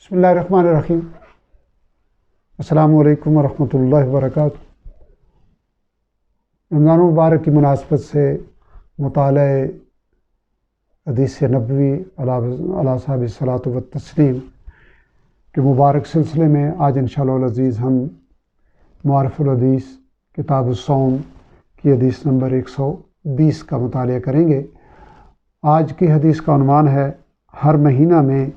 बिस्मिल्लाहिर्रहमानिर्रहीम। अस्सलामु अलैकुम वरहमतुल्लाहि वबरकातुहू। रमज़ान मुबारक की मुनासबत से मुताले हदीस नबवी अला साहब सलात व तस्लीम के मुबारक सिलसिले में आज इंशाअल्लाह अज़ीज़ हम मुआरिफ़ुल हदीस किताब सौम की हदीस नंबर 120 का मुतालिया करेंगे। आज की हदीस का उन्वान है हर महीना में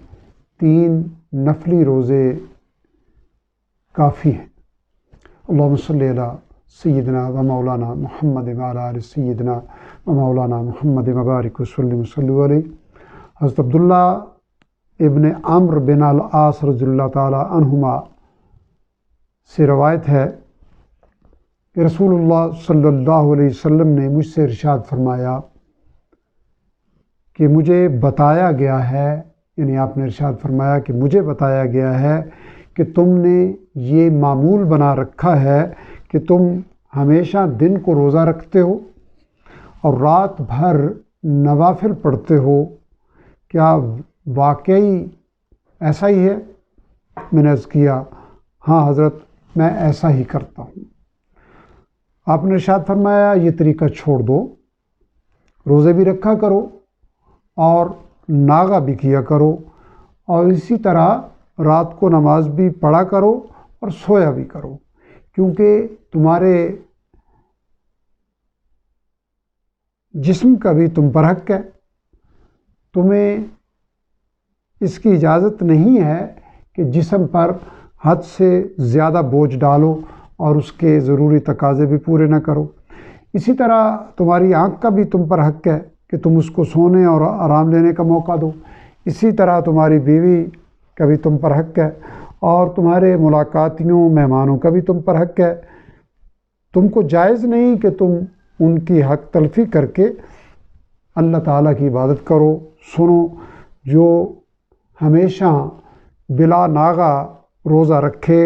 3 नफली रोज़े काफ़ी हैं। अल्लाहुम्मा सल्ली अला सय्यिदना व मौलाना मुहम्मद व अला आलि सय्यिदना व मौलाना मुहम्मद व बारिक वसल्लम अलैहि। हज़रत अब्दुल्ला इब्न अम्र बिन अल-आस रज़ियल्लाहु ताला अन्हुमा से रवायत है कि रसूलुल्लाह सल्लल्लाहु अलैहि वसल्लम ने मुझसे इरशाद फरमाया कि मुझे बताया गया है, यानी आपने इरशाद फरमाया कि मुझे बताया गया है कि तुमने ये मामूल बना रखा है कि तुम हमेशा दिन को रोज़ा रखते हो और रात भर नवाफिल पढ़ते हो। क्या वाकई ऐसा ही है? मैंने अर्ज़ किया, हाँ हज़रत, मैं ऐसा ही करता हूँ। आपने इरशाद फरमाया ये तरीका छोड़ दो, रोज़े भी रखा करो और नागा भी किया करो, और इसी तरह रात को नमाज भी पढ़ा करो और सोया भी करो, क्योंकि तुम्हारे जिस्म का भी तुम पर हक़ है। तुम्हें इसकी इजाज़त नहीं है कि जिस्म पर हद से ज़्यादा बोझ डालो और उसके ज़रूरी तकाज़े भी पूरे न करो। इसी तरह तुम्हारी आँख का भी तुम पर हक़ है कि तुम उसको सोने और आराम लेने का मौका दो। इसी तरह तुम्हारी बीवी का भी तुम पर हक़ है और तुम्हारे मुलाकातियों मेहमानों का भी तुम पर हक़ है। तुमको जायज़ नहीं कि तुम उनकी हक़ तलफ़ी करके अल्लाह ताला की इबादत करो। सुनो, जो हमेशा बिला नागा रोज़ा रखे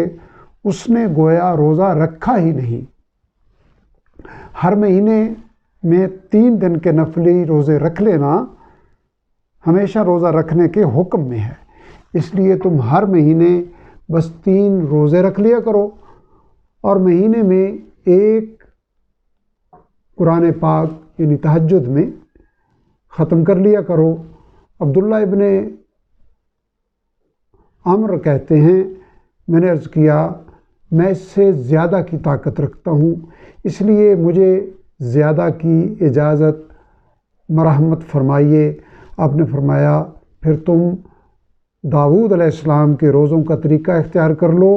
उसने गोया रोज़ा रखा ही नहीं। हर महीने में 3 दिन के नफली रोज़े रख लेना हमेशा रोज़ा रखने के हुक्म में है। इसलिए तुम हर महीने बस 3 रोज़े रख लिया करो और महीने में एक कुरान पाक यानी तहज्जुद में ख़त्म कर लिया करो। अब्दुल्ला इब्न अम्र कहते हैं, मैंने अर्ज़ किया, मैं इससे ज़्यादा की ताकत रखता हूँ, इसलिए मुझे ज़्यादा की इजाज़त मरहमत फरमाइए। आपने फरमाया, फिर तुम दाऊद अलैहिस्सलाम के रोज़ों का तरीका इख्तियार कर लो,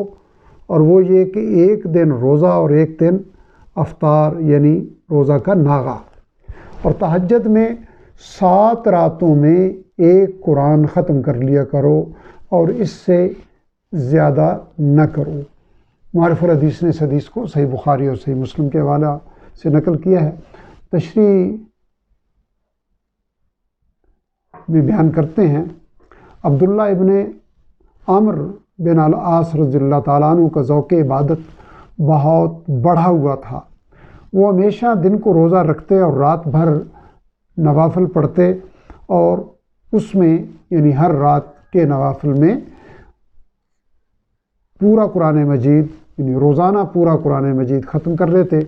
और वो ये कि एक दिन रोज़ा और एक दिन अफ्तार यानी रोज़ा का नागा, और तहज्जुद में 7 रातों में एक कुरान ख़त्म कर लिया करो और इससे ज़्यादा न करो। मुआरिफ़ुल हदीस ने इस हदीस को सही बुखारी और सही मुस्लिम के हवाला से नकल किया है। तशरीह में बयान करते हैं, अब्दुल्ला इब्न अम्र बिन अल-आस रज़ियल्लाहु ताला अन्हु का ज़ौक़ इबादत बहुत बढ़ा हुआ था। वो हमेशा दिन को रोज़ा रखते और रात भर नवाफिल पढ़ते, और उसमें यानी हर रात के नवाफिल में पूरा कुरान मजीद यानी रोज़ाना पूरा कुरान मजीद ख़त्म कर लेते।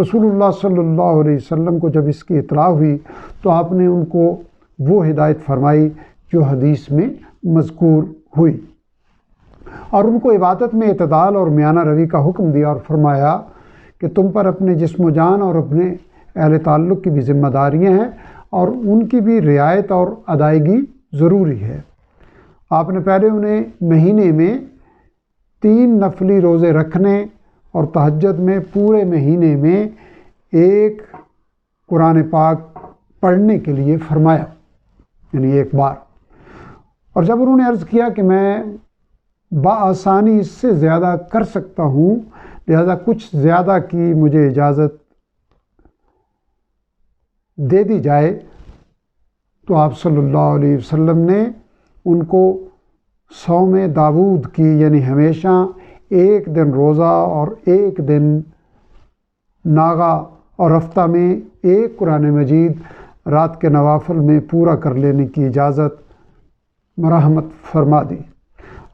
रसूलुल्लाह सल्लल्लाहु अलैहि वसल्लम को जब इसकी इत्तला हुई तो आपने उनको वो हिदायत फरमाई जो हदीस में मज़कूर हुई, और उनको इबादत में इतदाल और मियाना रवी का हुक्म दिया और फरमाया कि तुम पर अपने जिस्म जान और अपने अहले ताल्लुक़ की भी ज़िम्मेदारियाँ हैं और उनकी भी रियायत और अदायगी ज़रूरी है। आपने पहले उन्हें महीने में 3 नफली रोज़े रखने और तहज्जुद में पूरे महीने में एक कुरान पाक पढ़ने के लिए फरमाया, यानी एक बार। और जब उन्होंने अर्ज़ किया कि मैं बआसानी इससे ज़्यादा कर सकता हूँ, लिहाजा कुछ ज़्यादा की मुझे इजाज़त दे दी जाए, तो आप सल्लल्लाहु अलैहि वसल्लम ने उनको सौम दाऊद की यानी हमेशा एक दिन रोज़ा और एक दिन नागा और हफ्ता में एक कुरान मजीद रात के नवाफिल में पूरा कर लेने की इजाज़त मरहमत फरमा दी।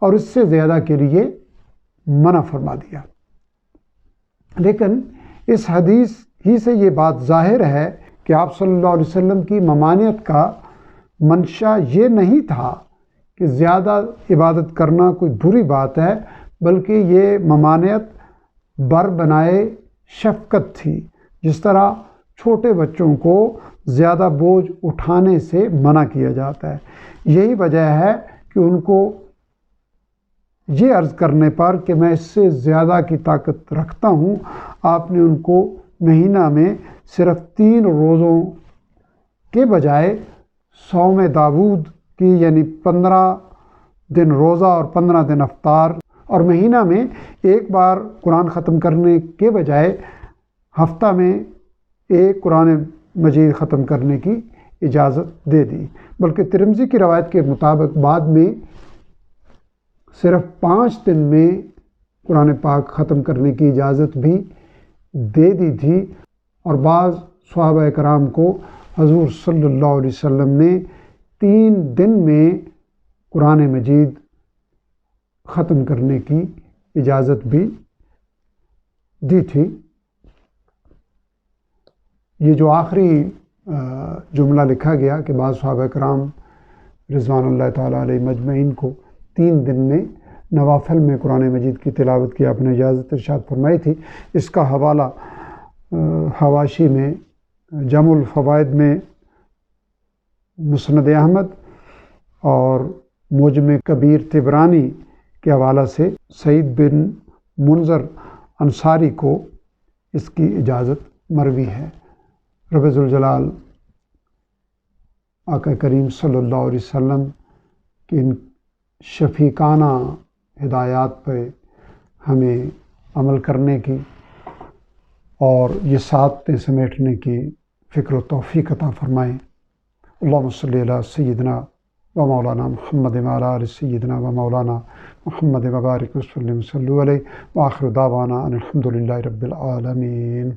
اور اس سے زیادہ کے لیے منع فرما دیا۔ لیکن اس حدیث ہی سے یہ بات ظاہر ہے کہ آپ صلی اللہ علیہ وسلم کی ممانعت کا منشا یہ نہیں تھا کہ زیادہ عبادت کرنا کوئی بری بات ہے، بلکہ یہ ممانعت بر بنائے شفقت تھی۔ جس طرح چھوٹے بچوں کو زیادہ بوجھ اٹھانے سے منع کیا جاتا ہے، یہی وجہ ہے کہ ان کو یہ عرض کرنے پر کہ میں اس سے زیادہ کی طاقت رکھتا ہوں، آپ نے ان کو مہینہ میں صرف 3 روزوں کے بجائے صوم داود کی، یعنی 15 دن روزہ اور 15 دن افطار، اور مہینہ میں ایک بار قرآن ختم کرنے کے بجائے ہفتہ میں ایک قرآن مجید ختم کرنے کی اجازت دے دی۔ بلکہ ترمذی کی روایت کے مطابق بعد میں صرف 5 دن میں قرآن پاک ختم کرنے کی اجازت بھی دے دی تھی، اور بعض صحابہ کرام کو حضور صلی اللہ علیہ وسلم نے 3 دن میں قرآن مجید ختم کرنے کی اجازت بھی دی تھی۔ یہ جو آخری جملہ لکھا گیا کہ بعض صحابہ کرام رضوان اللہ تعالیٰ علیہ مجمعین کو 3 دن میں نوافل میں قرآن مجید کی تلاوت کی آپ نے اجازت ارشاد فرمائی تھی، اس کا حوالہ حواشی میں جمع الفوائد میں مسند احمد اور معجم کبیر طبرانی کے حوالہ سے سعید بن منذر انصاری کو اس کی اجازت مروی ہے۔ رب ذوالجلال آقا کریم صلی اللہ علیہ وسلم کی ان شفیقانہ ہدایات پہ ہمیں عمل کرنے کی اور یہ سعادتیں سمیٹنے کی فکر و توفیق عطا فرمائیں۔ اللہم صلی علی سیدنا و مولانا محمد وعلی آل سیدنا و مولانا محمد وبارک وسلم صلو علیہ وآخر دعوانا ان الحمد للہ رب العالمین۔